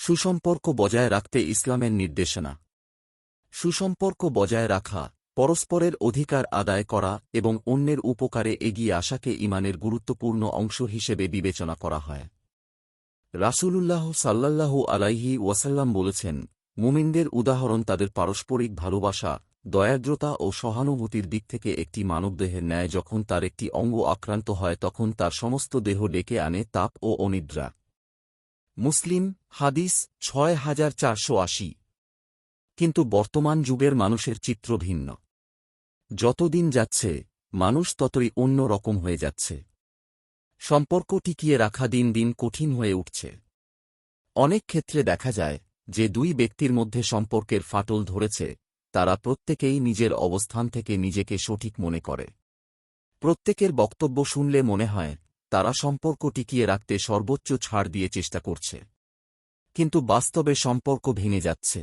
সুসম্পর্ক বজায় রাখতে ইসলামের নির্দেশনা। সুসম্পর্ক বজায় রাখা, পরস্পরের অধিকার আদায় করা এবং অন্যের উপকারে এগিয়ে আসাকে ঈমানের গুরুত্বপূর্ণ অংশ হিসেবে বিবেচনা করা হয়। রাসূলুল্লাহ সাল্লাল্লাহু আলাইহি ওয়াসাল্লাম বলেছেন, মুমিনদের উদাহরণ তাদের পারস্পরিক ভালোবাসা, দয়ার্দ্রতা ও সহানুভূতির দিক থেকে একটি মানবদেহের ন্যায়। যখন তার একটি অঙ্গ আক্রান্ত হয় তখন তার সমস্ত দেহ ডেকে আনে তাপ ও অনিদ্রা। মুসলিম হাদিস ৬৪৮০। কিন্তু বর্তমান যুগের মানুষের চিত্র ভিন্ন। যত দিন যাচ্ছে মানুষ ততই অন্য রকম হয়ে যাচ্ছে। সম্পর্ক টিকিয়ে রাখা দিন দিন কঠিন হয়ে উঠছে। অনেক ক্ষেত্রে দেখা যায় যে দুই ব্যক্তির মধ্যে সম্পর্কের ফাটল ধরেছে, তারা প্রত্যেকেই নিজের অবস্থান থেকে নিজেকে সঠিক মনে করে। প্রত্যেকের বক্তব্য শুনলে মনে হয় তারা সম্পর্ক টিকিয়ে রাখতে সর্বোচ্চ ছাড় দিয়ে চেষ্টা করছে। কিন্তু বাস্তবে সম্পর্ক ভেঙে যাচ্ছে।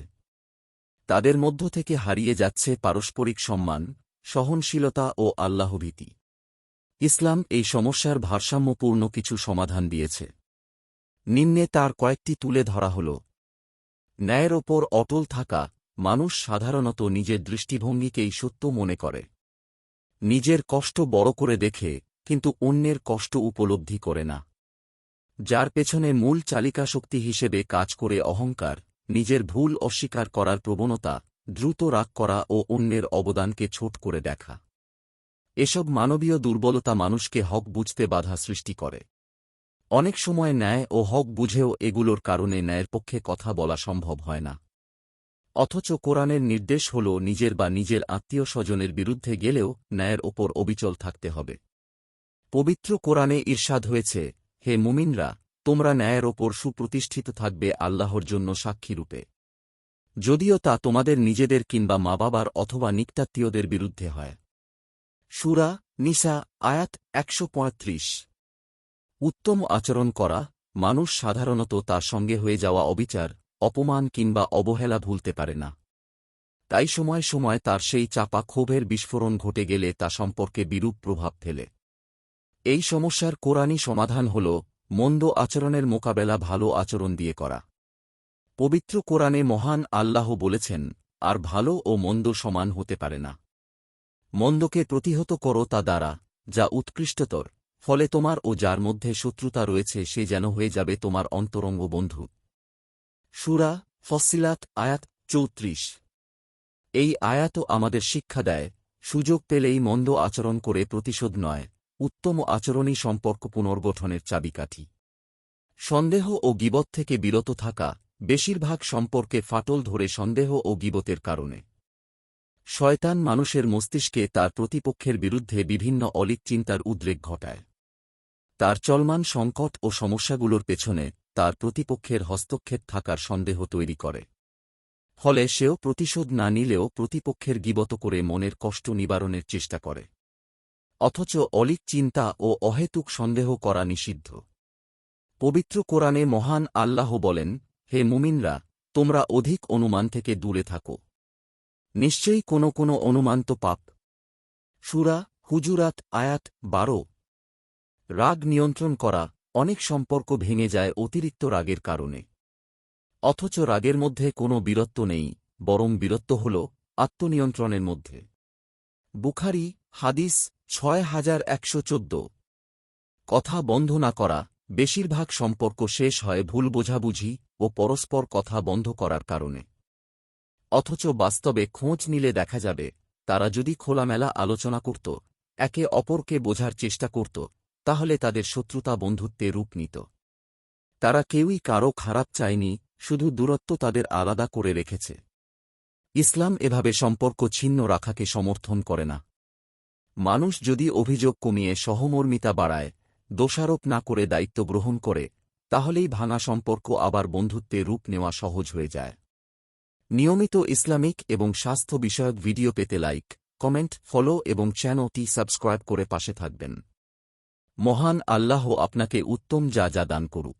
তাদের মধ্য থেকে হারিয়ে যাচ্ছে পারস্পরিক সম্মান, সহনশীলতা ও আল্লাহভীতি। ইসলাম এই সমস্যার ভারসাম্যপূর্ণ কিছু সমাধান দিয়েছে। নিম্নে তার কয়েকটি তুলে ধরা হল। ন্যায়ের ওপর অটল থাকা। মানুষ সাধারণত নিজের দৃষ্টিভঙ্গিকেই সত্য মনে করে। নিজের কষ্ট বড় করে দেখে, কিন্তু অন্যের কষ্ট উপলব্ধি করে না। যার পেছনে মূল চালিকাশক্তি হিসেবে কাজ করে অহংকার, নিজের ভুল অস্বীকার করার প্রবণতা, দ্রুত রাগ করা ও অন্যের অবদানকে ছোট করে দেখা। এসব মানবীয় দুর্বলতা মানুষকে হক বুঝতে বাধা সৃষ্টি করে। অনেক সময় ন্যায় ও হক বুঝেও এগুলোর কারণে ন্যায়ের পক্ষে কথা বলা সম্ভব হয় না। অথচ কোরআনের নির্দেশ হল নিজের বা নিজের আত্মীয় স্বজনের বিরুদ্ধে গেলেও ন্যায়ের ওপর অবিচল থাকতে হবে। পবিত্র কোরআনে ইরশাদ হয়েছে, হে মুমিনরা, তোমরা ন্যায়ের ওপর সুপ্রতিষ্ঠিত থাকবে আল্লাহর জন্য সাক্ষীরূপে, যদিও তা তোমাদের নিজেদের কিংবা মা বাবার অথবা নিকটাত্মীয়দের বিরুদ্ধে হয়। সূরা নিসা আয়াত ১৩৫। উত্তম আচরণ করা। মানুষ সাধারণত তার সঙ্গে হয়ে যাওয়া অবিচার, অপমান কিংবা অবহেলা ভুলতে পারে না। তাই সময় সময় তার সেই চাপা ক্ষোভের বিস্ফোরণ ঘটে গেলে তা সম্পর্কে বিরূপ প্রভাব ফেলে। এই সমস্যার কোরআনী সমাধান হল মন্দ আচরণের মোকাবেলা ভালো আচরণ দিয়ে করা। পবিত্র কোরআনে মহান আল্লাহ বলেছেন, আর ভালো ও মন্দ সমান হতে পারে না। মন্দকে প্রতিহত করো তা দ্বারা, যা উৎকৃষ্টতর, ফলে তোমার ও যার মধ্যে শত্রুতা রয়েছে সে যেন হয়ে যাবে তোমার অন্তরঙ্গ বন্ধু। সূরা ফসসিলাত আয়াত ৩৪। এই আয়াতও আমাদের শিক্ষা দেয়, সুযোগ পেলেই মন্দ আচরণ করে প্রতিশোধ নয়, উত্তম আচরণই সম্পর্ক পুনর্গঠনের চাবিকাঠি। সন্দেহ ও গীবত থেকে বিরত থাকা। বেশিরভাগ সম্পর্কে ফাটল ধরে সন্দেহ ও গীবতের কারণে। শয়তান মানুষের মস্তিষ্কে তার প্রতিপক্ষের বিরুদ্ধে বিভিন্ন অলীক চিন্তার উদ্রেক ঘটায়। তার চলমান সংকট ও সমস্যাগুলোর পেছনে তার প্রতিপক্ষের হস্তক্ষেপ থাকার সন্দেহ তৈরি করে। ফলে সেও প্রতিশোধ না নিলেও প্রতিপক্ষের গীবত করে মনের কষ্ট নিবারণের চেষ্টা করে। অথচ অলীক চিন্তা ও অহেতুক সন্দেহ করা নিষিদ্ধ। পবিত্র কোরআনে মহান আল্লাহ বলেন, হে মুমিনরা, তোমরা অধিক অনুমান থেকে দূরে থাকো। নিশ্চয়ই কোনো অনুমান তো পাপ। সূরা হুজুরাত আয়াত ১২। রাগ নিয়ন্ত্রণ করা। অনেক সম্পর্ক ভেঙে যায় অতিরিক্ত রাগের কারণে। অথচ রাগের মধ্যে কোনো বীরত্ব নেই, বরং বীরত্ব হল আত্মনিয়ন্ত্রণের মধ্যে। বুখারী হাদিস ৬১১৪। কথা বন্ধ না করা। বেশিরভাগ সম্পর্ক শেষ হয় ভুল বোঝাবুঝি ও পরস্পর কথা বন্ধ করার কারণে। অথচ বাস্তবে খোঁজ নিলে দেখা যাবে, তারা যদি খোলামেলা আলোচনা করত, একে অপরকে বোঝার চেষ্টা করত, তাহলে তাদের শত্রুতা বন্ধুত্বে রূপ নিত। তারা কেউই কারও খারাপ চায়নি, শুধু দূরত্ব তাদের আলাদা করে রেখেছে। ইসলাম এভাবে সম্পর্ক ছিন্ন রাখাকে সমর্থন করে না। মানুষ যদি অভিযোগ কমিয়ে সহমর্মিতা বাড়ায়, দোষারোপ না করে দায়িত্ব গ্রহণ করে, তাহলেই ভাঙা সম্পর্ক আবার বন্ধুত্বে রূপ নেওয়া সহজ হয়ে যায়। নিয়মিত ইসলামিক এবং স্বাস্থ্য বিষয়ক ভিডিও পেতে লাইক, কমেন্ট, ফলো এবং চ্যানেলটি সাবস্ক্রাইব করে পাশে থাকবেন। মহান আল্লাহ আপনাকে উত্তম যা দান করুক।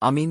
আমিন।